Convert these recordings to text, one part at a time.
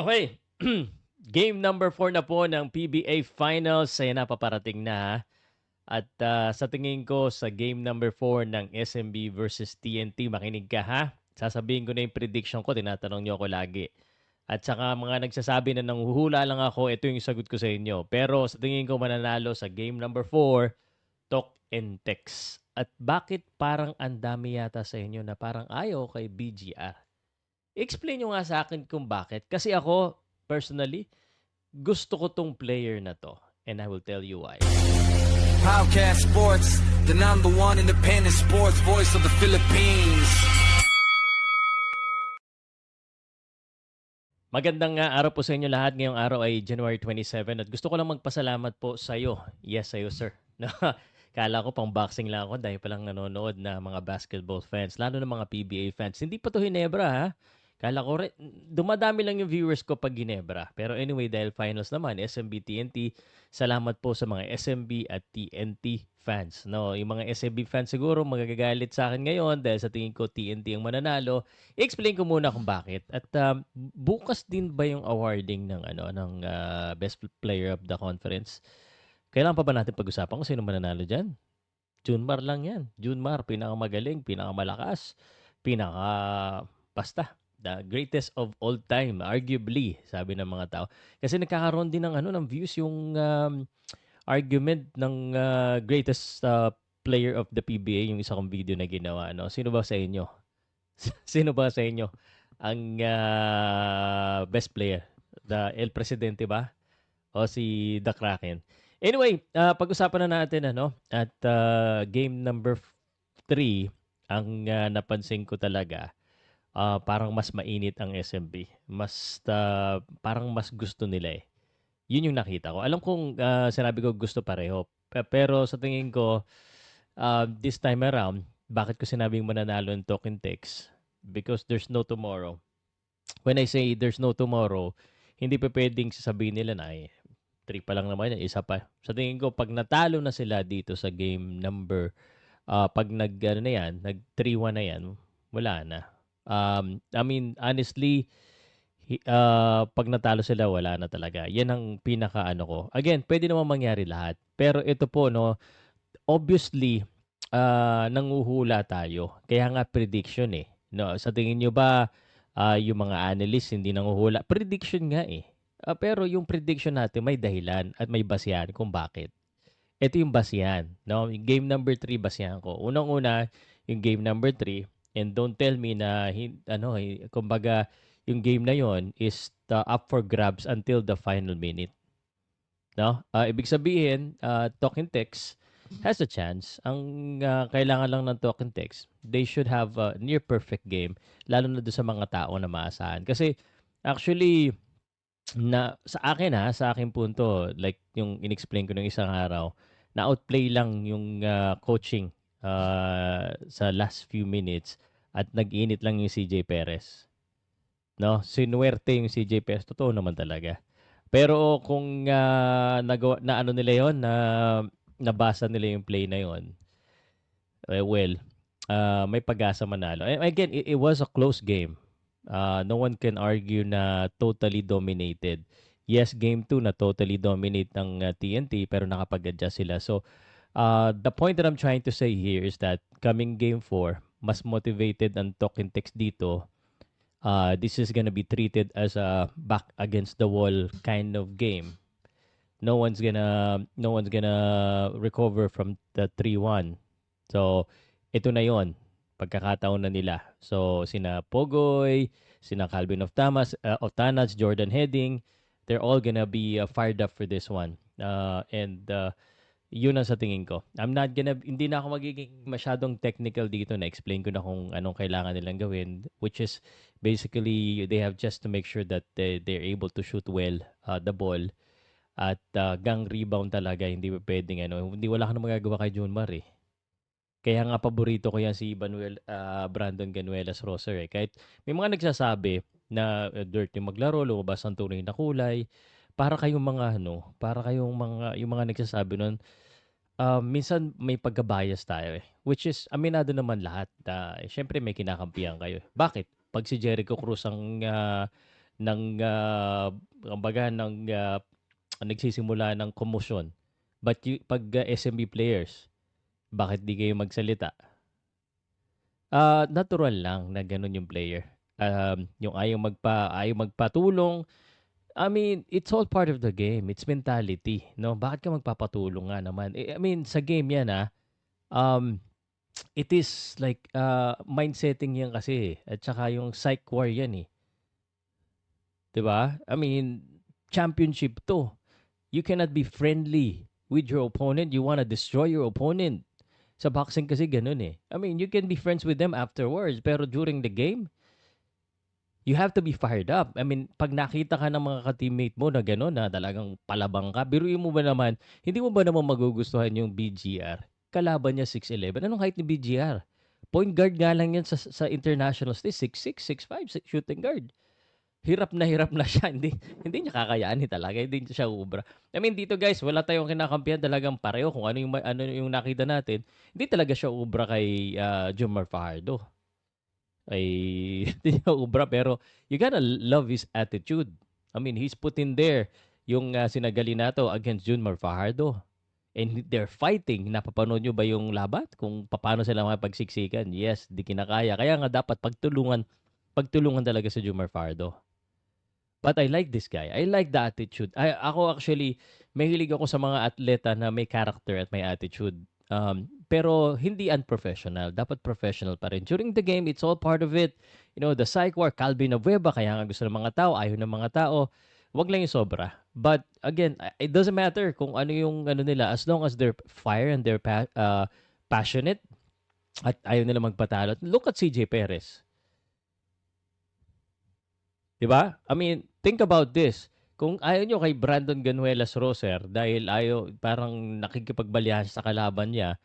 Okay. Game number 4 na po ng PBA Finals. Ayan na, paparating na. At sa tingin ko, sa game number 4 ng SMB versus TNT, makinig ka ha. Sasabihin ko na yung prediction ko, tinatanong niyo ako lagi. At saka mga nagsasabi na nanghuhula lang ako, ito yung sagot ko sa inyo. Pero sa tingin ko mananalo sa game number 4, talk and text. At bakit parang ang dami yata sa inyo na parang ayaw kay BGR? Explain nyo nga sa akin kung bakit. Kasi ako, personally, gusto ko tong player na to. And I will tell you why. Podcast Sports, the number one independent sports voice of the Philippines. Magandang araw po sa inyo lahat. Ngayong araw ay January 27 at gusto ko lang magpasalamat po sa iyo. Yes, sa iyo, sir. Kala ko pang boxing lang ako dahil palang nanonood na mga basketball fans, lalo na mga PBA fans. Hindi pa to Hinebra ha. Kala ko rin, dumadami lang yung viewers ko pag Ginebra. Pero anyway, dahil finals naman, SMB, TNT, salamat po sa mga SMB at TNT fans. No, yung mga SMB fans siguro magagagalit sa akin ngayon dahil sa tingin ko TNT ang mananalo. I-explain ko muna kung bakit. At bukas din ba yung awarding ng Best Player of the Conference? Kailangan pa ba natin pag-usapan kung sino mananalo diyan? Junmar lang 'yan. Junmar pinakamagaling, pinakamalakas, pinaka basta the greatest of all time, arguably, sabi ng mga tao. Kasi nagkakaroon din ng views yung argument ng greatest player of the PBA, yung isa kong video na ginawa, no? Sino ba sa inyo? Sino ba sa inyo ang best player? El Presidente ba? O si The Kraken? Anyway, pag-usapan na natin at game number 3 ang napansin ko talaga, parang mas mainit ang SMB. Parang mas gusto nila eh. Yun yung nakita ko. Alam kong sinabi ko gusto pareho. Pero sa tingin ko, this time around, bakit ko sinabing mananalo ng token text? Because there's no tomorrow. When I say there's no tomorrow, hindi pa pwedeng sasabihin nila na 3 pa lang naman yan, isa pa. Sa tingin ko, pag natalo na sila dito sa game number, pag nag 3-1 na yan, wala na. I mean, honestly, pag natalo sila, wala na talaga. Yan ang pinaka ko. Again, pwede naman mangyari lahat. Pero ito po, no, obviously, nanguhula tayo. Kaya nga prediction eh. No, sa tingin nyo ba, yung mga analysts hindi nanguhula? Prediction nga eh. Pero yung prediction natin may dahilan at may basihan kung bakit. Ito yung basihan. No? Yung game number 3 basihan ko. Unang-una, yung game number 3, and don't tell me na, kumbaga, yung game na yon is up for grabs until the final minute. No? Ibig sabihin, Talking Text has a chance. Ang kailangan lang ng Talking Text, they should have a near perfect game, lalo na doon sa mga tao na maasahan. Kasi actually, sa akin punto, like yung inexplain ko ng isang araw, na outplay lang yung coaching sa last few minutes at nag-init lang yung CJ Perez. No, sinuwerte yung CJ Perez, totoo naman talaga. Pero kung nagawa na nila 'yon, na nabasa nila yung play na 'yon, may pag-asa manalo. And again, it was a close game. No one can argue na totally dominated. Yes, game 2 na totally dominate ng TNT pero nakapag-adjust sila. So, the point that I'm trying to say here is that coming game 4, mas motivated ang Talking Text dito. This is gonna be treated as a back against the wall kind of game. No one's gonna recover from the 3-1. So, ito na 'yon. Pagkakataon na nila. So, sina Pogoy, sina Calvin of Tanats, Jordan Heading, they're all gonna be fired up for this one. And yun ang sa tingin ko. Hindi na ako magiging masyadong technical dito na explain ko na kung anong kailangan nilang gawin, which is basically they have just to make sure that they're able to shoot well the ball at gang rebound talaga. Hindi pa pwedeng hindi wala ka na magagawa kay Junmar eh. Kaya nga paborito ko yan si Brandon Ganuelas Roser eh. Kahit may mga nagsasabi na dirty maglaro, lumabas ang tunay na kulay, para kayong mga yung mga nagsasabi nun, minsan may pagka-bias tayo eh. Which is, aminado naman lahat. Siyempre may kinakampihan kayo. Bakit? Pag si Jericho Cruz ang ng kumbaga nagsisimula ng commotion. But pag SMB players, bakit di kayo magsalita? Natural lang na gano'n yung player. Yung ayaw magpatulong. I mean, it's all part of the game. It's mentality, no? Bakit ka magpapatulong nga naman? I mean, sa game yan, um, it is like mind setting yan kasi, at saka yung psych war yan, eh. 'Di ba? I mean, championship 'to. You cannot be friendly with your opponent. You wanna destroy your opponent. Sa boxing kasi gano'n, eh. I mean, you can be friends with them afterwards, pero during the game, you have to be fired up. I mean, pag nakita ka ng mga ka-teammate mo na gano'n, na talagang palabang ka, biruin mo ba naman, hindi mo ba naman magugustuhan yung BGR? Kalaban niya 6'11". Anong height ni BGR? Point guard nga lang yan sa international stage, 6'6", 6'5", shooting guard. Hirap na siya. Hindi niya kakayanin talaga. Hindi siya ubra. I mean, dito guys, wala tayong kinakampihan, talagang pareho kung ano yung nakita natin. Hindi talaga siya ubra kay Jomar Fajardo. Ay hindi niya ubra, pero you gotta love his attitude. I mean, he's put in there yung Sinagalinato against Jomar Fajardo. And they're fighting. Napapanood nyo ba yung laban? Kung paano sila makipagsiksikan? Yes, di kinakaya. Kaya nga dapat pagtulungan talaga sa Jomar Fajardo. But I like this guy. I like the attitude. Ako actually, mahilig ako sa mga atleta na may character at may attitude. Pero hindi unprofessional. Dapat professional pa rin. During the game, it's all part of it. You know, the psych war, Calvin Abueva, kaya nga gusto ng mga tao, ayaw ng mga tao. Wag lang yung sobra. But again, it doesn't matter kung ano yung ano nila, as long as they're fire and they're passionate at ayaw nila magpatalo. Look at CJ Perez. 'Di ba? I mean, think about this. Kung ayaw nyo kay Brandon Ganuelas Roser dahil parang nakikipagbalihan sa kalaban niya,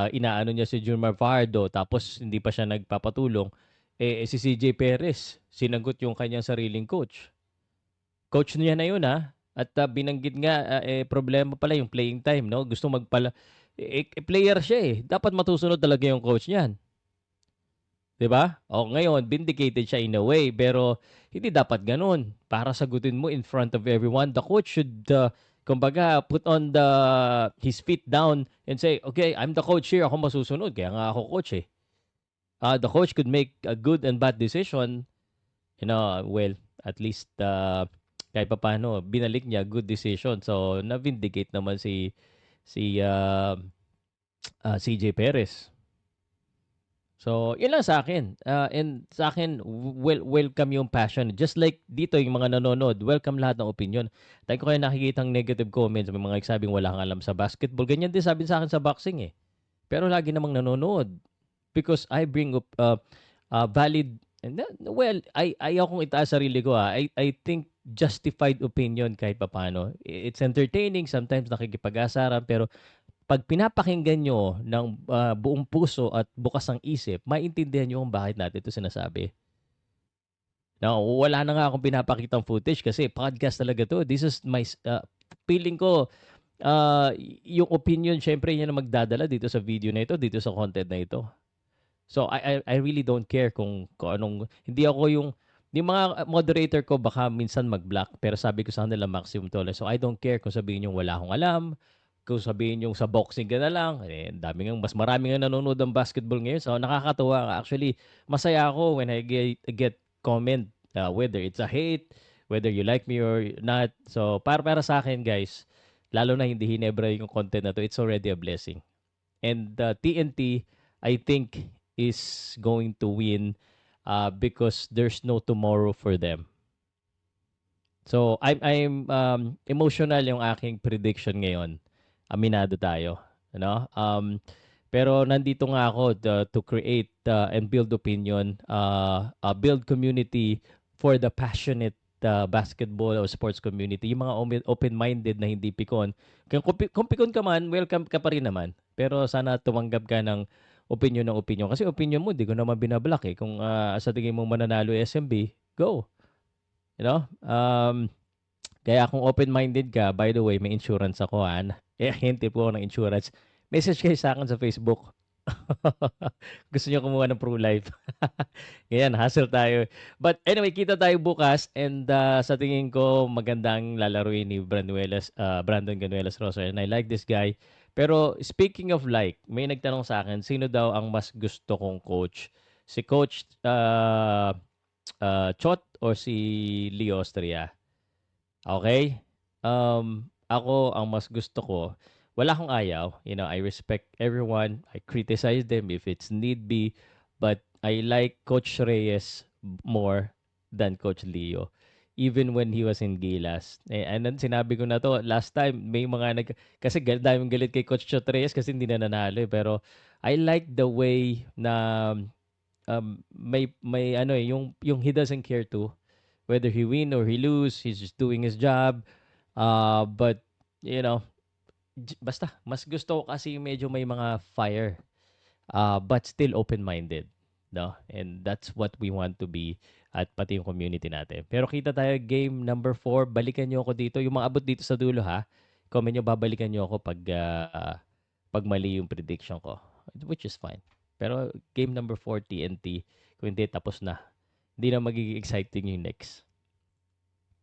inaano niya si Jomar Fajardo tapos hindi pa siya nagpapatulong, si CJ Perez, sinagot yung kanyang sariling coach. Coach niya na yun, at binanggit nga, problema pala yung playing time, no? Gusto player siya eh. Dapat matusunod talaga yung coach niyan. 'Di ba? O ngayon, vindicated siya in a way, pero hindi dapat ganun. Para sagutin mo in front of everyone, the coach should, kumbaga, put on his feet down and say, okay, I'm the coach here, ako masusunod. Kaya nga ako coach eh. The coach could make a good and bad decision. You know, well, at least, kahit pa paano, binalik niya, good decision. So, na-vindicate naman si CJ Perez. So, yun lang sa akin. And sa akin, welcome yung passion. Just like dito, yung mga nanonood, welcome lahat ng opinion. Tayo ko kayo nakikitang negative comments, may mga nagsabing wala kang alam sa basketball. Ganyan din sabi sa akin sa boxing eh. Pero lagi namang nanonood. Because I bring up valid, well, ayaw kong itaas sarili ko. I think justified opinion kahit papano. It's entertaining, sometimes nakikipag-asaran, pero pag pinapakinggan nyo ng buong puso at bukas ang isip, maintindihan nyo kung bakit natin ito sinasabi. Now, wala na nga akong pinapakitang footage kasi podcast talaga to. This is my, feeling ko, yung opinion, syempre yan ang magdadala dito sa video na ito, dito sa content na ito. So, I really don't care kung anong, hindi ako yung mga moderator ko baka minsan mag-block, pero sabi ko sa kanila maximum tolerance. So, I don't care kung sabihin yung wala akong alam, kung sabihin yung sa boxing ka na lang, mas marami nga nanonood ng basketball ngayon. So, nakakatuwa. Actually, masaya ako when I get comment, whether it's a hate, whether you like me or not. So, para sa akin, guys, lalo na hindi hinebra yung content na to, it's already a blessing. And TNT, I think, is going to win because there's no tomorrow for them. So, I'm emotional yung aking prediction ngayon. Aminado tayo, ano? Pero nandito nga ako to create and build opinion, build community for the passionate basketball or sports community. Yung mga open-minded na hindi pikon. Kung pikon ka man, welcome ka pa rin naman. Pero sana tumanggap ka ng opinion. Kasi opinion mo, di ko naman binablock eh. Kung sa tingin mo mananalo SMB, go. You know? Kaya kung open-minded ka, by the way, may insurance ako. Hintip po ako ng insurance. Message kayo sa akin sa Facebook. Gusto niyo kumuha ng pro-life. Ganyan, hustle tayo. But anyway, kita tayo bukas and sa tingin ko magandang lalaruin ni Brandon Ganuelas Rosa and I like this guy. Pero speaking of like, may nagtanong sa akin, sino daw ang mas gusto kong coach? Si Coach Chot or si Leo Austria? Okay? Ako, ang mas gusto ko, wala akong ayaw. You know, I respect everyone. I criticize them if it's need be. But I like Coach Reyes more than Coach Leo. Even when he was in Gilas. And then sinabi ko na to, last time, may mga kasi daming galit kay Coach Chot Reyes kasi hindi na nanalo eh. Pero I like the way na may ano eh, yung he doesn't care to whether he win or he lose, he's just doing his job. But you know, basta mas gusto ko kasi yung medyo may mga fire, but still open-minded, no? And that's what we want to be at pati yung community natin. Pero kita tayo game number 4, balikan niyo ako dito. Yung mga abot dito sa dulo ha, comment niyo babalikan niyo ako pag mali yung prediction ko, which is fine. Pero game number 4 TNT, kung hindi tapos na. Hindi na magiging exciting yung next.